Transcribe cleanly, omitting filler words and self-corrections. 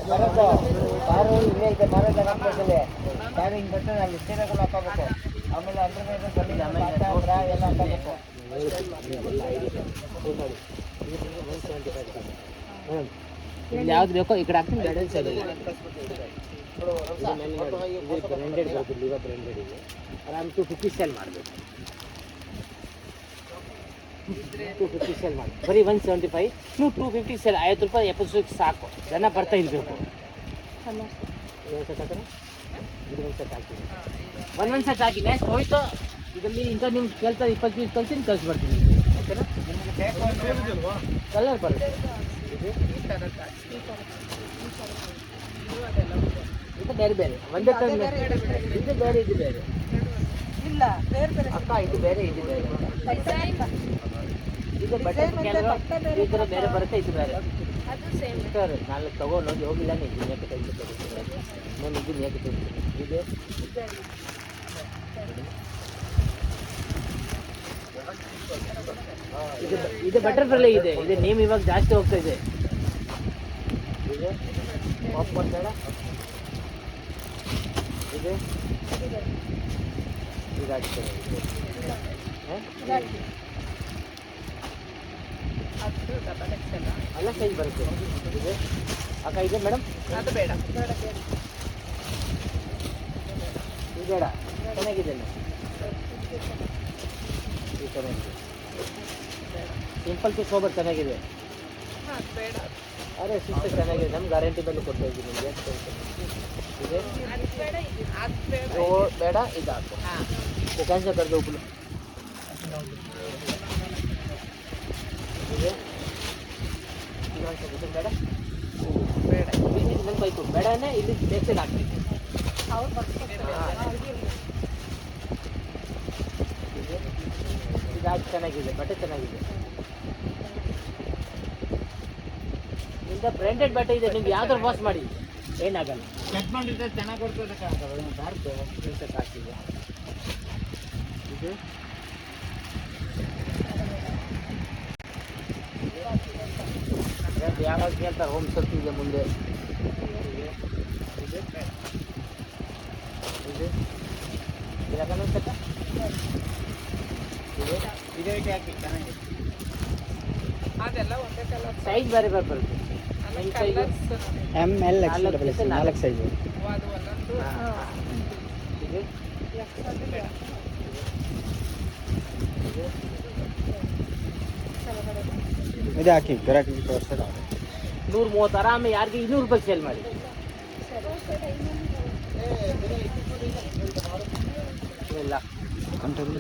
Car ಇಲ್ಲೇ ಇದೆ ಮರದ ಪಕ್ಕದಲ್ಲಿ ಕಾರು ಹಿಂಗೆ ಬರ್ತದೆ ಅಲ್ಲಿ ಸೀರೆಗಳು ಹಾಕೋಬೇಕು ಆಮೇಲೆ ಅದ್ರ ಮೇಲೆ ಕಲ್ಲಿನ ಪಾತ್ರ ಎಲ್ಲ ಹಾಕೋಬೇಕು. ಇಲ್ಲಿ ಯಾವ್ದು ಬೇಕೋ ಈ ಕಡೆ ಹಾಕ್ತೀನಿ ಗೈಡೆನ್ಸ್ ಇದೆ ಬ್ರ್ಯಾಂಡೆಡ್ ಬರುತ್ತೆ ಲಿವಾ ಬ್ರ್ಯಾಂಡೆಡ್ ಇದೆ ಆರಾಮ್ 250 ಸೇಲ್ ಮಾಡಬೇಕು 250 ಸೇಲ್ ಮಾಡಿ ಬರೀ 175 ನೀವು 250 ಸೇಲ್ 50 ರೂಪಾಯಿ 70 ಸಾಕು ಜನ ಬರ್ತಾ ಇರಬೇಕು ಒಂದು ಸೆಟ್ ಹಾಕ್ತೀನಿ ಒಂದು ಸೆಟ್ ಹಾಕಿ ನೆಕ್ಸ್ಟ್ ಹೋಯ್ತು ಇದರಲ್ಲಿ ಇಂಥ ನಿಮ್ಗೆ ಕೇಳ್ತಾ 20 ಪೀಸ್ ಕಳ್ತೀನಿ ಕಳಿಸ್ಬರ್ತೀನಿ ಓಕೆನಾ ಕಲರ್ ಬರುತ್ತೆ ಇದು ಬೇರೆ ಬೇರೆ ಒಂದೇ ಥರ ಇದು ಬೇರೆ ಇದು ಬೇರೆ ಇಲ್ಲ ಬೇರೆ ಬೇರೆ ಅಕ್ಕ ಇದು ಬೇರೆ ಇದು ಬೇರೆ ಇದು ಬಟ್ಟೆ ಕೆಲವು ಈ ಥರ ಬೇರೆ ಬರುತ್ತೆ ಇದು ಬೇರೆ ಸರ್ ನಾನು ತಗೊಂಡು ಹೋಗಿಲ್ಲ ನೀವು ನೇಕ ತೆಗೆದುಕೊಳ್ತೀನಿ ನಾನು ಇದು ನೇಕ ತೆಗೆದುಕೊಳ್ತೀನಿ ಇದು ಇದು ಬಟರ್ಫ್ಲೈ ಇದೆ ಇದು ನೇಮ್ ಇವಾಗ ಜಾಸ್ತಿ ಹೋಗ್ತಾ ಇದೆ ಇದು ಪಾಪ್ಕಾರ್ನ್ ಬೇಡ ಇದು ಇದು ಹಾಕ್ತೇನೆ ಅಲ್ಲ ಸೈಜ್ ಬರುತ್ತೆ ಇದು ಅಕ್ಕ ಇದೆ ಮೇಡಮ್ ಅದು ಬೇಡ ಇದು ಬೇಡ ಚೆನ್ನಾಗಿದೆ ಇದು ಚೆನ್ನಾಗಿದೆ ಸಿಂಪಲ್ ಟು ಸೋಬರ್ ಚೆನ್ನಾಗಿದೆ ಬೇಡ ಅರೆ ಸಿಸ್ಟರ್ ಚೆನ್ನಾಗಿದೆ ನಮ್ಮ ಗ್ಯಾರಂಟಿ ಮೇಲೆ ಕೊಡ್ತಾ ಇದ್ದೀನಿ ನಿಮಗೆ ಇದೆ ಓ ಬೇಡ ಇದು ಹಾಕು ಕ್ಯಾನ್ಸಲ್ ಕರೆದು ಉಪ್ಪು ಇದೆ ಇದು ಬೇಡ ಬೇಡ ನನ್ನ ಬೈಕು ಬೇಡನೇ ಇಲ್ಲಿ ಬೇಸಿಗೆ ಹಾಕ್ತೀನಿ ಇದು ಚೆನ್ನಾಗಿದೆ ಬಟ್ಟೆ ಚೆನ್ನಾಗಿದೆ ಇಂಥ ಬ್ರ್ಯಾಂಡೆಡ್ ಬಟ್ಟೆ ಇದೆ ನಿಮ್ಗೆ ಯಾವ್ದಾರು ವಾಶ್ ಮಾಡಿ ಏನಾಗಲ್ಲ ಕಟ್ ಮಾಡಿದ್ರೆ ಚೆನ್ನಾಗಿ ಕೊಡ್ತದೆ ಬಾರ್ದು ಟೀಶರ್ಟ್ ಹಾಕ್ತಿದೆ ಇದು ಯಾವಾಗ ಕೇಳ್ತಾರೆ ಹೋಮ್ ಸರ್ಚ್ ಇದೆ ಮುಂದೆ ಇದು ಯಾಕಂದ್ರೆ ಇದೇ ರೀತಿ ಹಾಕಿ ಚೆನ್ನಾಗಿದೆ ಅದೆಲ್ಲ ಒಂದೇ ಕಲರ್ ಸೈಜ್ ಬೇರೆ ಬೇರೆ ಬರುತ್ತೆ ML XL 4 ಸೈಜು ಅದು ಒಂದೊಂದು ಇದು ಇದು ಹಾಕಿ ಗಿರಾಕಿ ತೋರಿಸೋದು 130 ಆರಾಮ ಯಾರಿಗೆ 200 ರೂಪಾಯಿ ಸೇಲ್ ಮಾಡಿ ಇಲ್ಲ ಕಂಟ್ರೋಲ್